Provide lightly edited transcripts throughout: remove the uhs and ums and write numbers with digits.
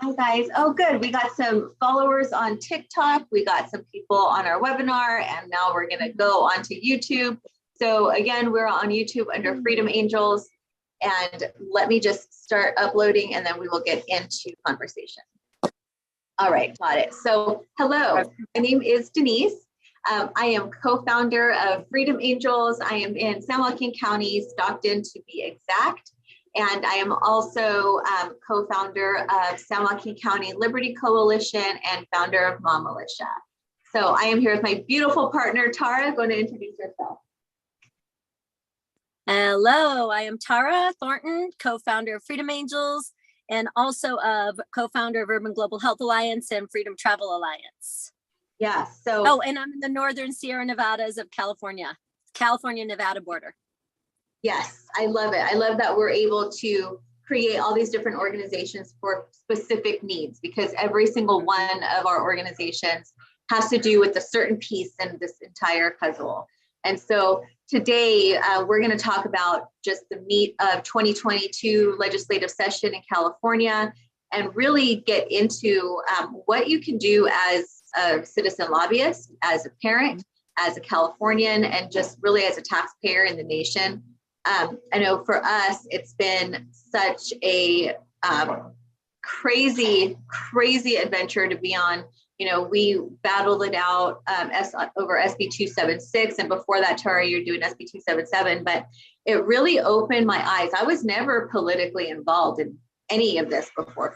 Hi guys. Oh, good. We got some followers on TikTok. We got some people on our webinar, and now we're going to go onto YouTube. So again, we're on YouTube under Freedom Angels, and let me just start uploading and then we will get into conversation. All right, got it. So hello, my name is Denise. I am co-founder of Freedom Angels. I am in San Joaquin County, Stockton to be exact. And I am also co-founder of San Joaquin County Liberty Coalition and founder of Mom Militia. So I am here with my beautiful partner, Tara. Going to introduce yourself. Hello, I am Tara Thornton, co-founder of Freedom Angels and also co-founder of Urban Global Health Alliance and Freedom Travel Alliance. Yeah, so. Oh, and I'm in the Northern Sierra Nevadas of California-Nevada border. Yes, I love it. I love that we're able to create all these different organizations for specific needs, because every single one of our organizations has to do with a certain piece in this entire puzzle. And so today we're going to talk about just the meat of 2022 legislative session in California and really get into what you can do as a citizen lobbyist, as a parent, as a Californian, and just really as a taxpayer in the nation. I know for us, it's been such a crazy adventure to be on. You know, we battled it out over SB 276. And before that, Tara, you're doing SB 277. But it really opened my eyes. I was never politically involved in any of this before.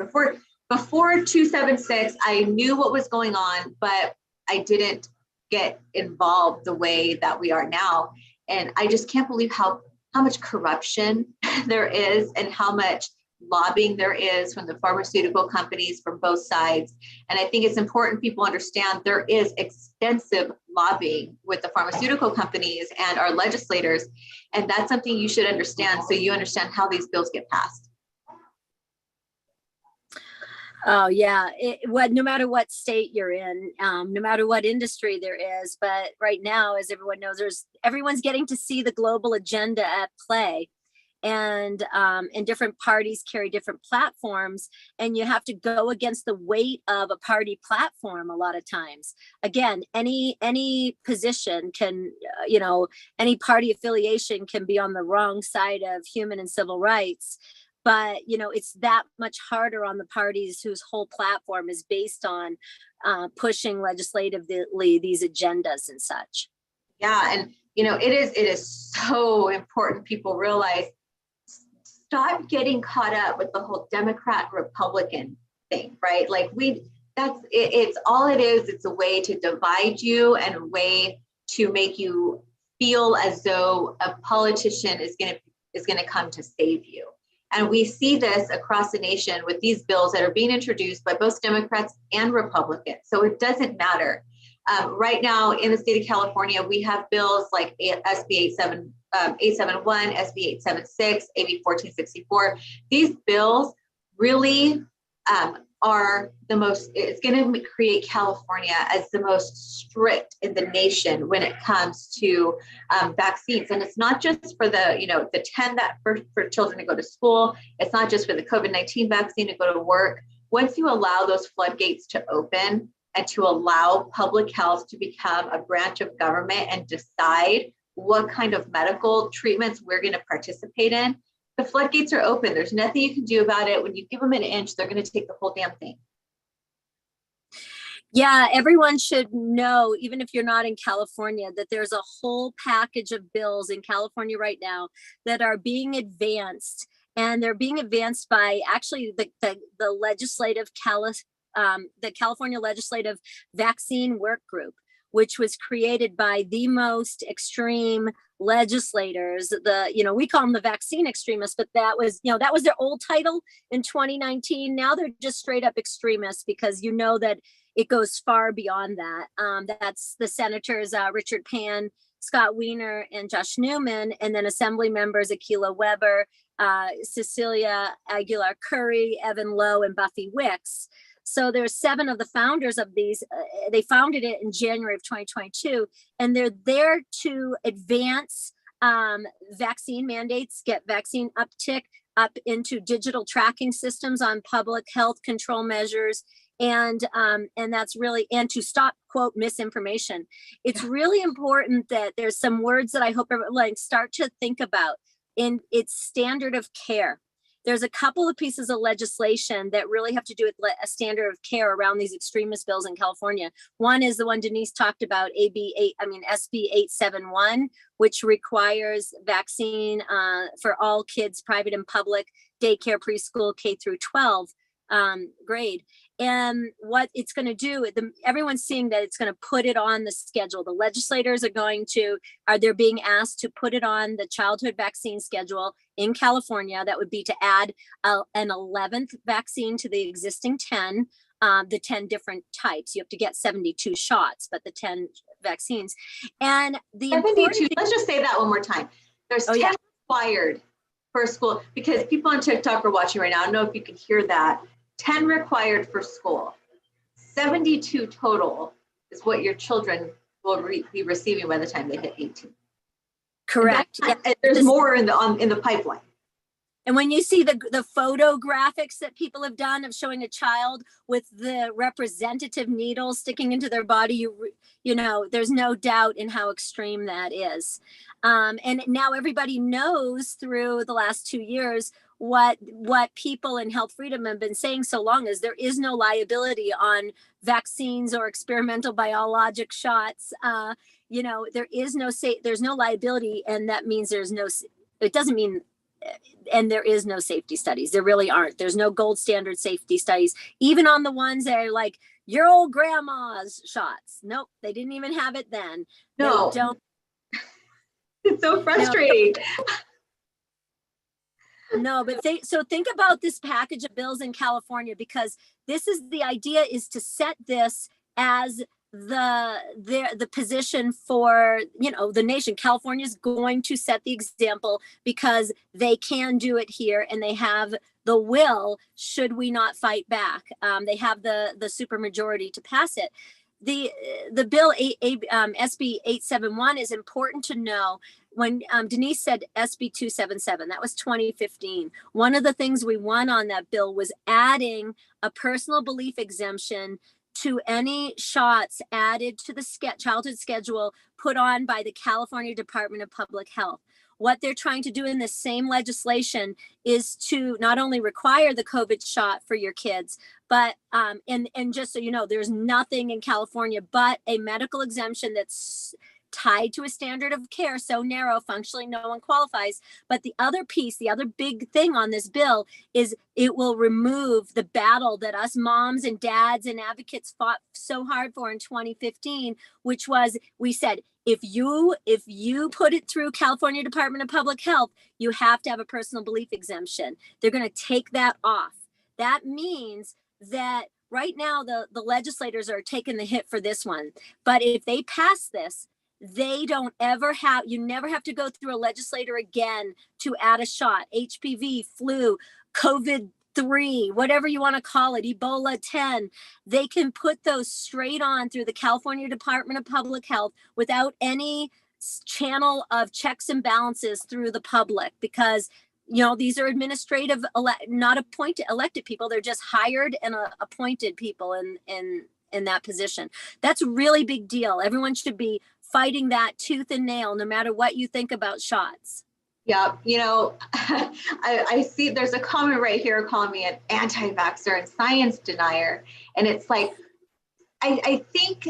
Before 276, I knew what was going on, but I didn't get involved the way that we are now. And I just can't believe how much corruption there is and how much lobbying there is from the pharmaceutical companies from both sides. And I think it's important people understand there is extensive lobbying with the pharmaceutical companies and our legislators. And that's something you should understand so you understand how these bills get passed. Oh yeah, no matter what state you're in, no matter what industry there is, but right now, as everyone knows, everyone's getting to see the global agenda at play, and different parties carry different platforms, and you have to go against the weight of a party platform a lot of times. Again, any position can, any party affiliation can be on the wrong side of human and civil rights. But, it's that much harder on the parties whose whole platform is based on pushing legislatively these agendas and such. Yeah. And, it is so important people realize, stop getting caught up with the whole Democrat Republican thing, right? Like it's all it is. It's a way to divide you and a way to make you feel as though a politician is going to come to save you. And we see this across the nation with these bills that are being introduced by both Democrats and Republicans. So it doesn't matter. Right now in the state of California, we have bills like SB 871, SB 876, AB 1464. These bills really are the most, it's going to create California as the most strict in the nation when it comes to vaccines. And it's not just for the 10 that for children to go to school. It's not just for the COVID-19 vaccine to go to work. Once you allow those floodgates to open and to allow public health to become a branch of government and decide what kind of medical treatments we're going to participate in, the floodgates are open. There's nothing you can do about it. When you give them an inch, they're going to take the whole damn thing. Yeah, everyone should know, even if you're not in California, that there's a whole package of bills in California right now that are being advanced, and they're being advanced by actually the California Legislative Vaccine Work Group, which was created by the most extreme legislators. We call them the vaccine extremists, but that was their old title in 2019. Now they're just straight up extremists, because that it goes far beyond that. That's the senators, Richard Pan, Scott Wiener, and Josh Newman, and then assembly members Akilah Weber, Cecilia Aguilar Curry, Evan Lowe, and Buffy Wicks. So there's 7 of the founders of these. They founded it in January of 2022, and they're there to advance vaccine mandates, get vaccine uptick, up into digital tracking systems on public health control measures. And that's really, and to stop, quote, misinformation. It's really important that there's some words that I hope everyone start to think about in its standard of care. There's a couple of pieces of legislation that really have to do with a standard of care around these extremist bills in California. One is the one Denise talked about, SB 871, which requires vaccine for all kids, private and public, daycare, preschool, K through 12 grade. And what it's going to do, everyone's seeing that it's going to put it on the schedule. The legislators they're being asked to put it on the childhood vaccine schedule in California. That would be to add an 11th vaccine to the existing 10, the 10 different types. You have to get 72 shots, but the 10 vaccines. And the 72, let's just say that one more time. There's 10 required for school, because people on TikTok are watching right now. I don't know if you can hear that. 10 required for school, 72 total is what your children will be receiving by the time they hit 18. Correct. There's more in the pipeline. And when you see the photo graphics that people have done of showing a child with the representative needle sticking into their body, you know, there's no doubt in how extreme that is. And now everybody knows through the last 2 years what people in health freedom have been saying so long, is there is no liability on vaccines or experimental biologic shots. You know, there's no liability, and that means it doesn't mean, and there is no safety studies. There really aren't. There's no gold standard safety studies, even on the ones that are like your old grandma's shots. Nope, they didn't even have it then. No, they don't. It's so frustrating. No, but think about this package of bills in California, because this is the idea, is to set this as the position for, you know, the nation. California is going to set the example because they can do it here, and they have the will, should we not fight back. They have the supermajority to pass it. The bill SB 871 is important to know. When Denise said SB 277, that was 2015. One of the things we won on that bill was adding a personal belief exemption to any shots added to the childhood schedule put on by the California Department of Public Health. What they're trying to do in the same legislation is to not only require the COVID shot for your kids, but and just so you know, there's nothing in California but a medical exemption that's tied to a standard of care so narrow, functionally no one qualifies. But the other piece, the other big thing on this bill is it will remove the battle that us moms and dads and advocates fought so hard for in 2015, which was, we said, if you put it through California Department of Public Health, you have to have a personal belief exemption. They're going to take that off. That means that right now the legislators are taking the hit for this one. But if they pass this, you never have to go through a legislator again to add a shot. HPV, flu, COVID-3, whatever you want to call it, Ebola 10, they can put those straight on through the California Department of Public Health without any channel of checks and balances through the public, because you know, these are administrative, not elected people. They're just hired and appointed people in that position. That's a really big deal. Everyone should be fighting that tooth and nail, no matter what you think about shots. Yeah, you know, I see there's a comment right here calling me an anti-vaxxer and science denier. And it's like, I think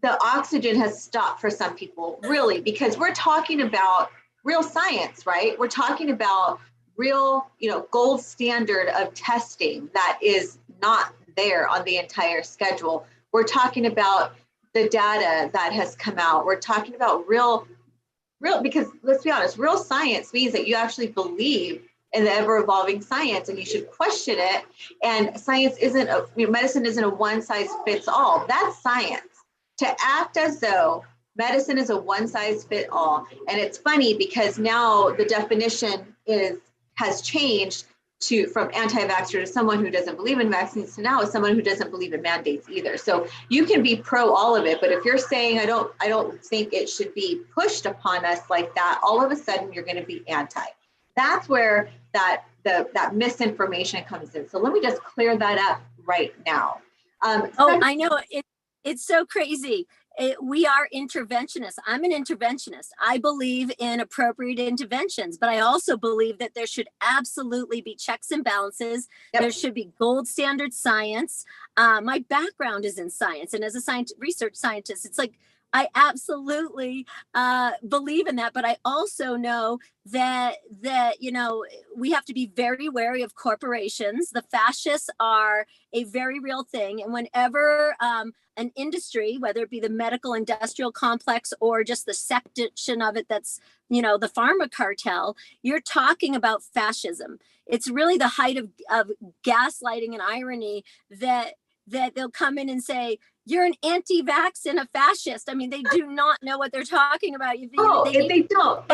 the oxygen has stopped for some people, really, because we're talking about real science, right? We're talking about real, you know, gold standard of testing that is not there on the entire schedule. We're talking about the data that has come out. We're talking about real, because let's be honest, real science means that you actually believe in the ever-evolving science, and you should question it. And medicine isn't a one-size-fits-all. That's science. To act as though medicine is a one-size-fits-all, and it's funny because now the definition has changed from anti-vaxxer to someone who doesn't believe in vaccines, to now someone who doesn't believe in mandates either. So you can be pro all of it, but if you're saying I don't think it should be pushed upon us like that, all of a sudden you're going to be anti. That's where that that misinformation comes in. So let me just clear that up right now. Oh, I know it's so crazy. We are interventionists. I'm an interventionist. I believe in appropriate interventions, but I also believe that there should absolutely be checks and balances. Yep. There should be gold standard science. My background is in science, and as a research scientist, it's like I absolutely believe in that. But I also know that we have to be very wary of corporations. The fascists are a very real thing, and whenever an industry, whether it be the medical industrial complex or just the section of it that's, the pharma cartel, you're talking about fascism. It's really the height of gaslighting and irony that they'll come in and say, you're an anti-vax and a fascist. I mean, they do not know what they're talking about. They don't.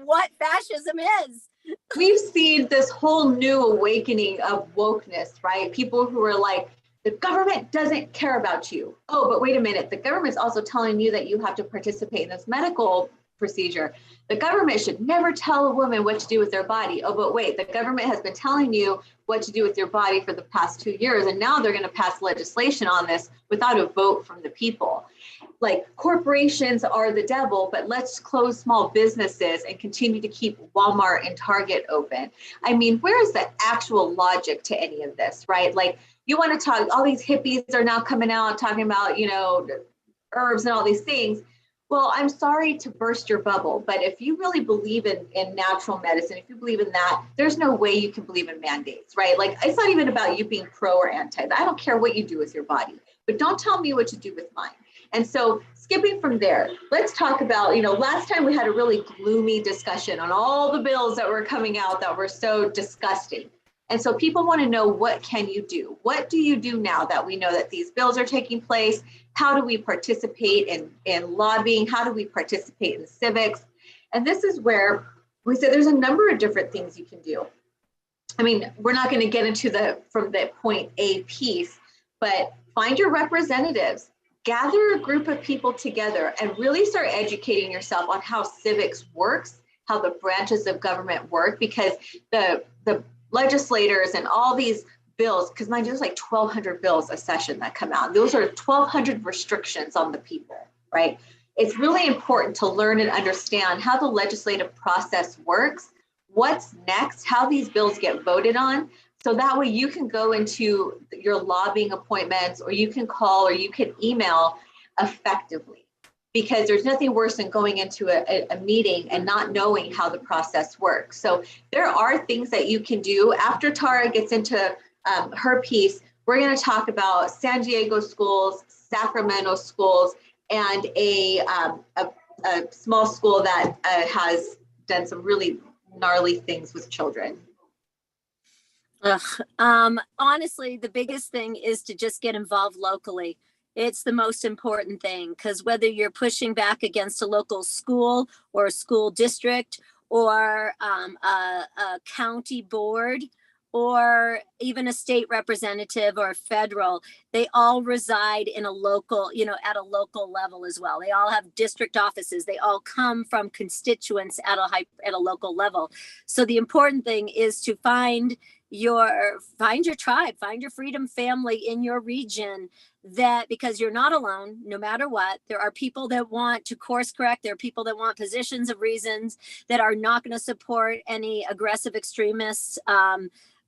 What fascism is. We've seen this whole new awakening of wokeness, right? People who are like, the government doesn't care about you. Oh, but wait a minute. The government's also telling you that you have to participate in this medical procedure. The government should never tell a woman what to do with their body. Oh, but wait, the government has been telling you what to do with your body for the past 2 years. And now they're going to pass legislation on this without a vote from the people. Like, corporations are the devil, but let's close small businesses and continue to keep Walmart and Target open. I mean, where is the actual logic to any of this, right? Like, you want to talk, all these hippies are now coming out talking about, herbs and all these things. Well, I'm sorry to burst your bubble, but if you really believe in natural medicine, if you believe in that, there's no way you can believe in mandates, right? Like, it's not even about you being pro or anti. I don't care what you do with your body, but don't tell me what to do with mine. And so, skipping from there, let's talk about, last time we had a really gloomy discussion on all the bills that were coming out that were so disgusting. And so people want to know, what can you do? What do you do now that we know that these bills are taking place? How do we participate in lobbying? How do we participate in civics? And this is where we said there's a number of different things you can do. I mean, we're not going to get into from the point A piece, but find your representatives, gather a group of people together and really start educating yourself on how civics works, how the branches of government work, because the legislators and all these bills, because mind you, there's like 1,200 bills a session that come out. Those are 1,200 restrictions on the people, right? It's really important to learn and understand how the legislative process works, what's next, how these bills get voted on. So that way you can go into your lobbying appointments, or you can call, or you can email effectively. Because there's nothing worse than going into a meeting and not knowing how the process works. So there are things that you can do. After Tara gets into her piece, we're going to talk about San Diego schools, Sacramento schools, and a small school that has done some really gnarly things with children. Honestly, the biggest thing is to just get involved locally. It's the most important thing, because whether you're pushing back against a local school or a school district or a county board or even a state representative or federal, they all reside in a local, at a local level as well. They all have district offices. They all come from constituents at a local level. So the important thing is to find your tribe, find your freedom family in your region, because you're not alone, no matter what. There are people that want to course correct. There are people that want positions of reasons that are not going to support any aggressive extremists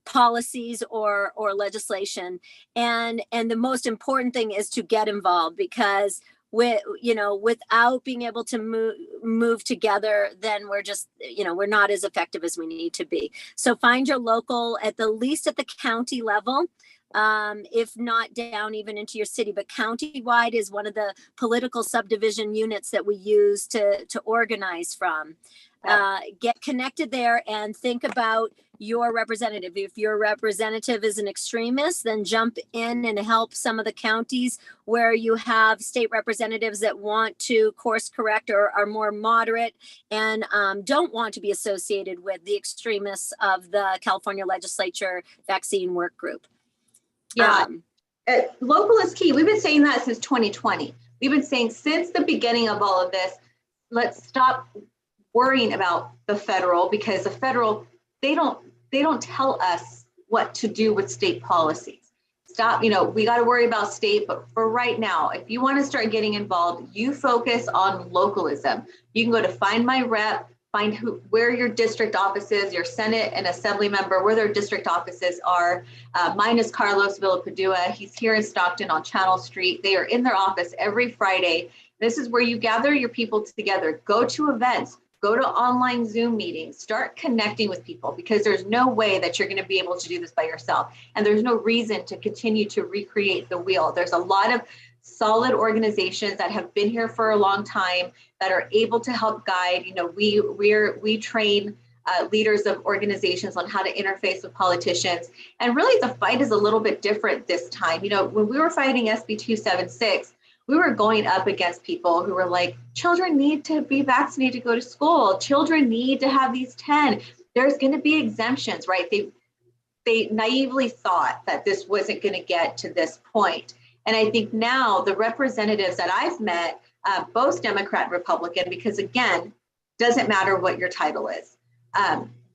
policies or legislation. And the most important thing is to get involved, because without being able to move together, then we're just, we're not as effective as we need to be. So find your local, at the least at the county level, if not down even into your city, but county-wide is one of the political subdivision units that we use to organize from. Get connected there and think about your representative. If your representative is an extremist, then jump in and help some of the counties where you have state representatives that want to course correct or are more moderate and don't want to be associated with the extremists of the California legislature vaccine work group. Yeah, local is key. We've been saying that since 2020. We've been saying since the beginning of all of this, let's stop worrying about the federal, because the federal, they don't they don't tell us what to do with state policies. Stop, we got to worry about state, but for right now, if you want to start getting involved, you focus on localism. You can go to Find My Rep, find where your district office is, your Senate and Assembly member, where their district offices are. Mine is Carlos Villapadua. He's here in Stockton on Channel Street. They are in their office every Friday. This is where you gather your people together, go to events, go to online Zoom meetings, start connecting with people, because there's no way that you're going to be able to do this by yourself. And there's no reason to continue to recreate the wheel. There's a lot of solid organizations that have been here for a long time that are able to help guide. We train leaders of organizations on how to interface with politicians. And really the fight is a little bit different this time. When we were fighting SB 276, we were going up against people who were like, children need to be vaccinated to go to school. Children need to have these 10. There's going to be exemptions, right? They naively thought that this wasn't going to get to this point. And I think now the representatives that I've met, both Democrat and Republican, because again, doesn't matter what your title is,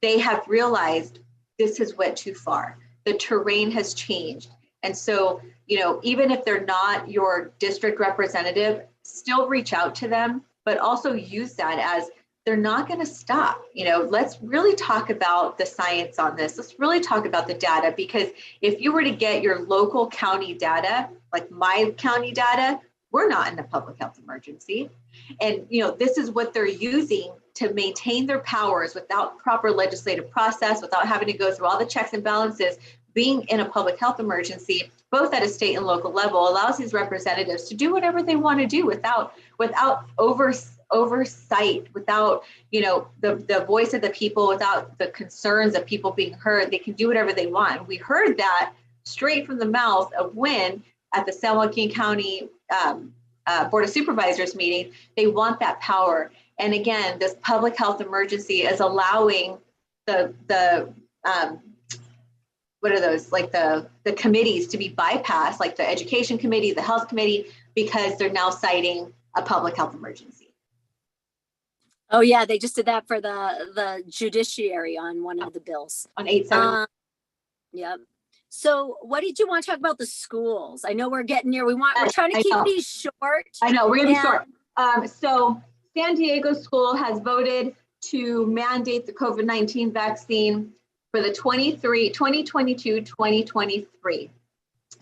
they have realized this has went too far. The terrain has changed. And so, even if they're not your district representative, still reach out to them, but also use that as they're not going to stop. Let's really talk about the science on this. Let's really talk about the data, because if you were to get your local county data, like my county data, we're not in a public health emergency. And, this is what they're using to maintain their powers without proper legislative process, without having to go through all the checks and balances. Being in a public health emergency, both at a state and local level, allows these representatives to do whatever they want to do without oversight, without, the voice of the people, without the concerns of people being heard. They can do whatever they want. We heard that straight from the mouth of Wynn at the San Joaquin County Board of Supervisors meeting. They want that power. And again, this public health emergency is allowing the what are those, like the committees to be bypassed, like the education committee, the health committee, because they're now citing a public health emergency. Oh yeah, they just did that for the judiciary on one of the bills. On 8-7. Yep. So what did you want to talk about the schools? I know we're getting near, we're trying to keep these short. I know, we're gonna be short. So San Diego school has voted to mandate the COVID-19 vaccine for the 2022-2023.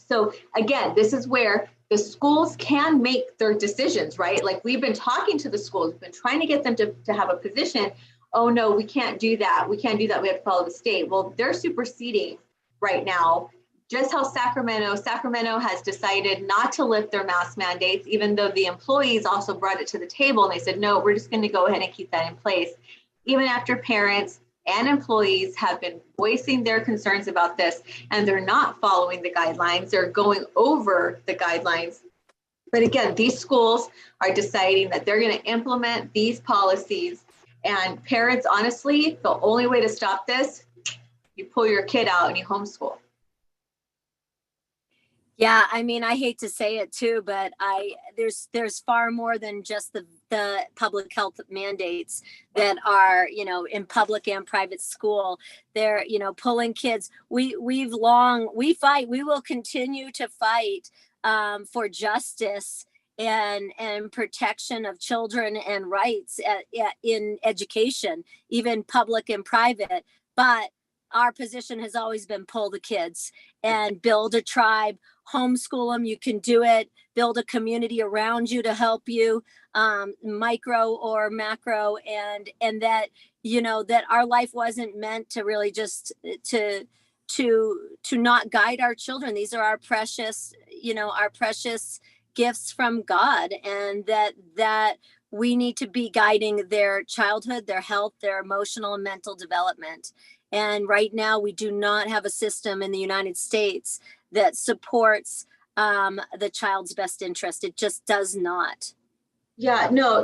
So again, this is where the schools can make their decisions, right? Like we've been talking to the schools, we've been trying to get them to have a position. Oh no, we can't do that. We can't do that. We have to follow the state. Well, they're superseding right now just how Sacramento has decided not to lift their mask mandates, even though the employees also brought it to the table and they said, no, we're just going to go ahead and keep that in place. Even after parents and employees have been voicing their concerns about this, and they're not following the guidelines, they're going over the guidelines. But again, these schools are deciding that they're going to implement these policies, and parents, honestly, the only way to stop this, you pull your kid out and you homeschool. Yeah, I mean, I hate to say it too, but there's far more than just the public health mandates that are, in public and private school. They're, pulling kids. We fight. We will continue to fight for justice and protection of children and rights in education, even public and private. But our position has always been pull the kids and build a tribe. Homeschool them. You can do it. Build a community around you to help you, micro or macro, and that that our life wasn't meant to really just to not guide our children. These are our precious gifts from God, and that we need to be guiding their childhood, their health, their emotional and mental development. And right now, we do not have a system in the United States that supports the child's best interest. It just does not. Yeah, no,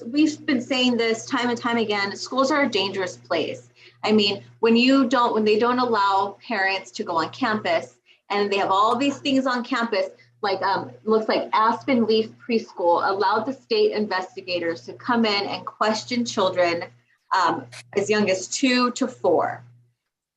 we've been saying this time and time again, schools are a dangerous place. I mean, when they don't allow parents to go on campus, and they have all these things on campus, like looks like Aspen Leaf Preschool allowed the state investigators to come in and question children as young as 2 to 4.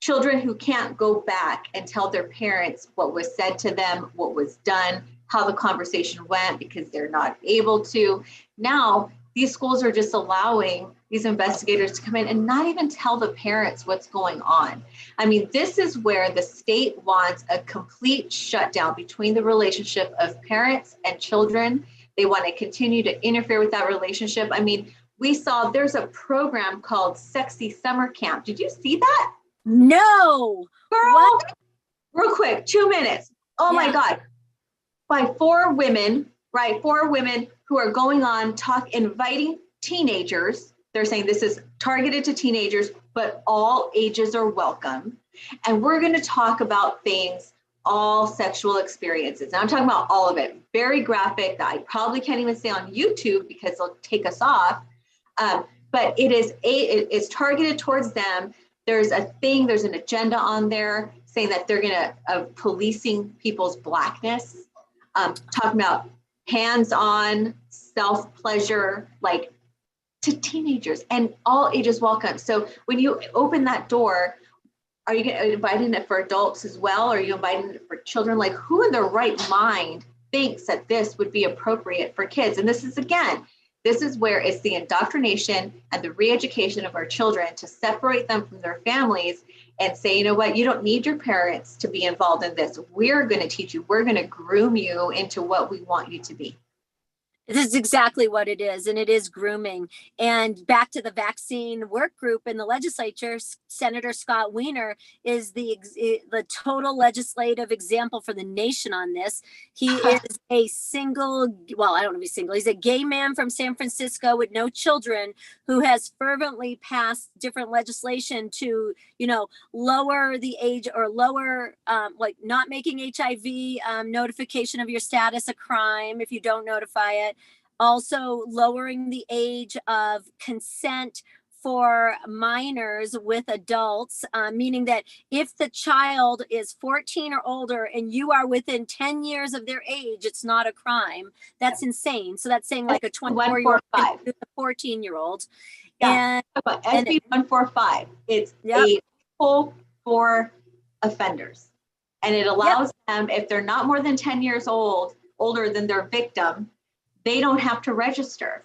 children who can't go back and tell their parents what was said to them, what was done, how the conversation went, because they're not able to. Now, these schools are just allowing these investigators to come in and not even tell the parents what's going on. I mean, this is where the state wants a complete shutdown between the relationship of parents and children. They want to continue to interfere with that relationship. I mean, we saw there's a program called Sexy Summer Camp. Did you see that? No. Girl, What? real quick, 2 minutes. Oh my God. By 4 women, right? 4 women who are going on inviting teenagers. They're saying this is targeted to teenagers, but all ages are welcome. And we're going to talk about things, all sexual experiences. And I'm talking about all of it. Very graphic that I probably can't even say on YouTube because they'll take us off. But it's targeted towards them. There's an agenda on there saying that they're going to policing people's blackness, talking about hands-on self-pleasure, like to teenagers, and all ages welcome. So when you open that door, are you inviting it for adults as well? Or are you inviting it for children? Like, who in their right mind thinks that this would be appropriate for kids? And this is where it's the indoctrination and the re-education of our children to separate them from their families and say, you know what, you don't need your parents to be involved in this. We're going to teach you. We're going to groom you into what we want you to be. This is exactly what it is, and it is grooming. And back to the vaccine work group in the legislature, Senator Scott Wiener is the total legislative example for the nation on this. He is a single, well, I don't know if he's single, he's a gay man from San Francisco with no children who has fervently passed different legislation to, lower the age or lower, like not making HIV notification of your status a crime if you don't notify it. Also lowering the age of consent for minors with adults, meaning that if the child is 14 or older and you are within 10 years of their age, it's not a crime. That's insane. So that's saying like a 24-year-old with a 14-year-old. Yeah. And SB 145, it's a tool for offenders. And it allows them, if they're not more than 10 years older than their victim, they don't have to register.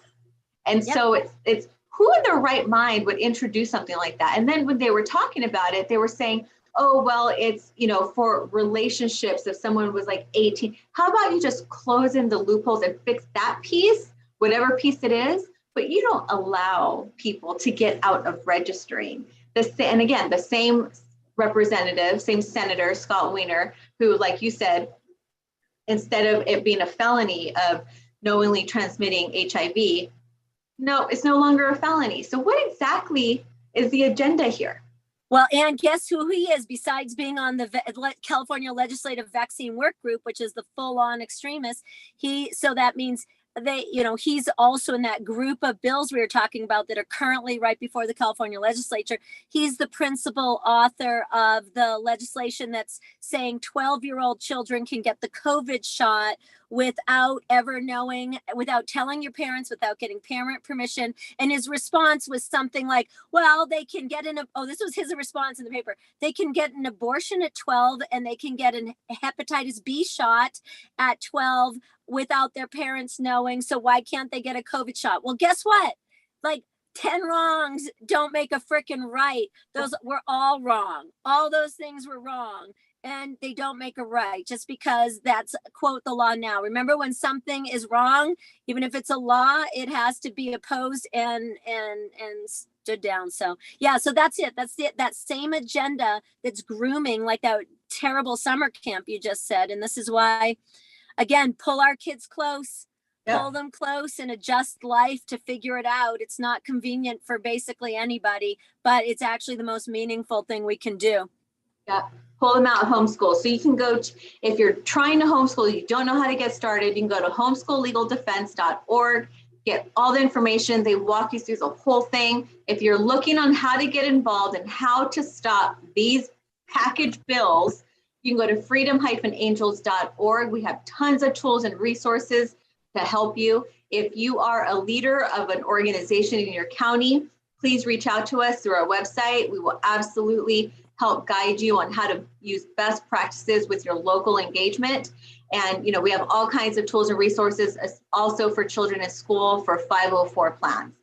And so it's who in their right mind would introduce something like that? And then when they were talking about it, they were saying, oh, well, it's, for relationships, if someone was like 18, how about you just close in the loopholes and fix that piece, whatever piece it is, but you don't allow people to get out of registering. And again, the same representative, same senator, Scott Wiener, who, like you said, instead of it being a felony of knowingly transmitting HIV, no, it's no longer a felony. So what exactly is the agenda here? Well, and guess who he is besides being on the California Legislative Vaccine Work Group, which is the full-on extremist. So that means he's also in that group of bills we were talking about that are currently right before the California legislature. He's the principal author of the legislation that's saying 12-year-old children can get the COVID shot without ever knowing, without telling your parents, without getting parent permission. And his response was something like, well, they can get this was his response in the paper. They can get an abortion at 12 and they can get a hepatitis B shot at 12 without their parents knowing. So why can't they get a COVID shot? Well, guess what? Like 10 wrongs don't make a frickin' right. Those were all wrong. All those things were wrong. And they don't make a right just because that's, quote, the law now. Remember, when something is wrong, even if it's a law, it has to be opposed and stood down. So yeah, so that's it. That's it. That same agenda that's grooming, like that terrible summer camp you just said. And this is why, again, pull our kids close, pull them close and adjust life to figure it out. It's not convenient for basically anybody, but it's actually the most meaningful thing we can do. Yeah, pull them out, homeschool. So you can go, if you're trying to homeschool, you don't know how to get started, you can go to homeschoollegaldefense.org, get all the information. They walk you through the whole thing. If you're looking on how to get involved and how to stop these package bills, you can go to freedom-angels.org. We have tons of tools and resources to help you. If you are a leader of an organization in your county, please reach out to us through our website. We will absolutely help guide you on how to use best practices with your local engagement. And, we have all kinds of tools and resources also for children in school for 504 plans.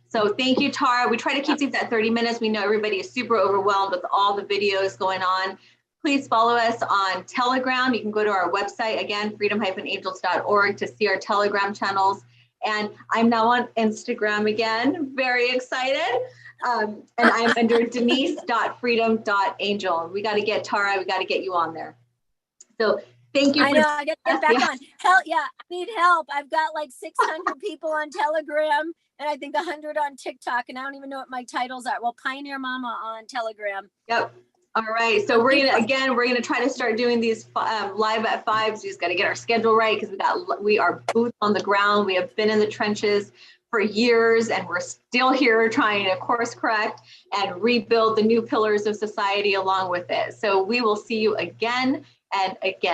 So thank you, Tara. We try to keep these at 30 minutes. We know everybody is super overwhelmed with all the videos going on. Please follow us on Telegram. You can go to our website, again, freedom-angels.org, to see our Telegram channels. And I'm now on Instagram again, very excited. And I'm under Denise.freedom.angel. We got to get Tara, we got to get you on there. So thank you. I know, I got to get back on. Hell yeah, I need help. I've got like 600 people on Telegram and I think 100 on TikTok, and I don't even know what my titles are. Well, Pioneer Mama on Telegram. Yep. All right. So we're gonna try to start doing these live at 5. We just got to get our schedule right, because we are boots on the ground. We have been in the trenches for years, and we're still here trying to course correct and rebuild the new pillars of society along with it. So we will see you again and again.